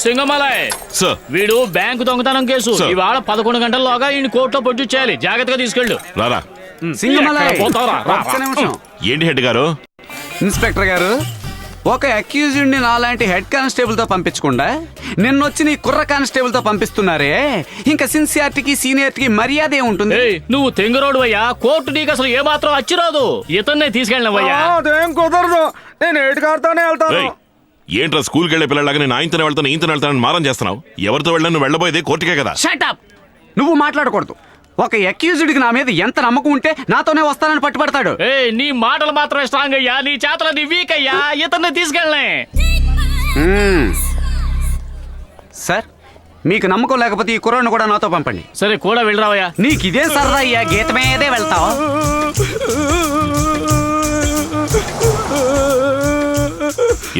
Singamalai sir. వీడు bank దొంగతనం case sir. ఇవాళ 11 గంటల్లోగా ఈ కోర్టులో ప్రొడ్యూస్ చేయాలి. జాగ్రత్తగా తీసుకెళ్ళు. రారా. సింగమలై, ఎక్కడ పోతావురా? రా, ఒక్క రా. నిమిషం. ఏంటి హెడ్ గారు? ఇన్స్పెక్టర్ గారు, ఒక అక్యూజ్డ్ ని నాలాంటి హెడ్ కానిస్టేబుల్ తో పంపించకుండా నిన్నొచ్చి నీ కుర్ర కానిస్టేబుల్ తో పంపిస్తున్నారే, ఇంకా సిన్సియారిటీకి సీనియారిటీకి మర్యాద ఏముంటుంది? ఏయ్, నువ్వు తెంగరోడు అయ్యా. కోర్టు నీకు అసలు ఏమాత్రం అచ్చిరాదు. ఇతన్నే తీసుకెళ్ళినవయ్యా. అదేం కుదరదు. నేను ఏడు కారుతోనే వెళ్తాను. ఏయ్, ఏంట్రా స్కూల్కి వెళ్ళే పిల్లలాగా నేను ఆయనతోనే వెళ్తాను ఈయనతోనే వెళ్తానని మారం చేస్తున్నావు? ఎవరితో వెళ్ళా నువ్వు వెళ్ళబోయేది కోర్టుకే కదా. Shut up. నువ్వు మాట్లాడకూడదు. ఒక అక్యూజ్డ్ కి నా మీద ఎంత నమ్మకం ఉంటే నాతోనే వస్తానని పట్టుబడతాడు. ఏయ్, నీ మాటలు మాత్రమే స్ట్రాంగ్ అయ్యా, నీ చేతలు నీ వీక్ అయ్యా. ఇతన్నే తీసుకెళ్ళనే. సార్, మీకు నమ్మకం లేకపోతే ఈ కుర్రాడిని కూడా నాతో పంపండి. సరే కూడా వెళ్ళరావయ్యా. నీకు ఇదే సరదా అయ్యా, గీత మీదే వెళ్తావా?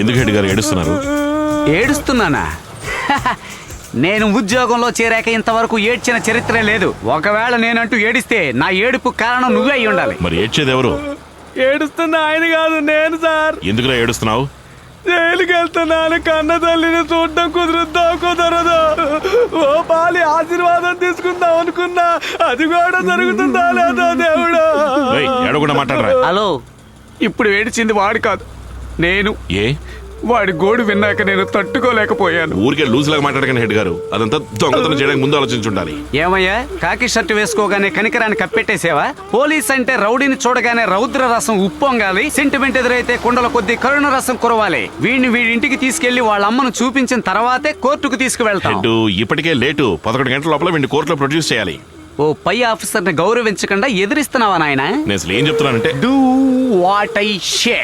ఎందుకు హెడ్ గారు ఏడుస్తున్నారు? ఏడుస్తున్నానా? నేను ఉద్యోగంలో చేరాక ఇంతవరకు ఏడ్చిన చరిత్రే లేదు. ఒకవేళ నేనంటూ ఏడిస్తే నా ఏడుపు కారణం నువ్వే అయి ఉండాలి. మరి ఏడ్చేది ఎవరు? ఏడుస్తున్న ఆయన కాదు, నేను సార్. ఎందుకురా ఏడుస్తున్నావు? జైలుకి వెళ్తున్నాను. కన్న తల్లిని చూడడం కుదురుద్దా కుదరదు. ఓ పాలి ఆశీర్వాదం తీసుకుందాం అనుకున్నా, అది కూడా జరుగుతుందా లేదా దేవుడు. ఏడకుండా మాట్లాడరా. హలో, ఇప్పుడు ఏడిచింది వాడు కాదు, నేను. ఏ వాడి గోడు విన్నాక నేను తట్టుకోలేకపోయాను. ఊరికే లూజ్ లాగా మాట్లాడకండి హెడ్ గారు. అదంతా దొంగతనం చేయడానికి ముందు ఆలోచించుండాలి. ఏమయ్యా, కాకి షర్టు వేసుకోగానే కనికరాన్ని కప్పెట్టేసేవా? పోలీస్ అంటే రౌడీని చూడగానే రౌద్ర రసం ఉప్పొంగాలి, సెంటిమెంట్ ఎదురైతే కుండల కొద్ది కరుణ రసం కురవాలి. వీడి ఇంటికి తీసుకెళ్లి వాళ్ళ అమ్మను చూపించిన తర్వాతే కోర్టుకు తీసుకువెళ్తాం. హెడ్, ఇప్పటికే లేటు. 11 గంటల లోపల వీడిని కోర్టులో ప్రొడ్యూస్ చేయాలి. ఓ పై ఆఫీసర్ ని గౌరవించకుండా ఎదిరిస్తున్నావా నాయనా? నేను అసలు ఏం చెప్తున్నానంటే డూ వాట్ ఐ షే.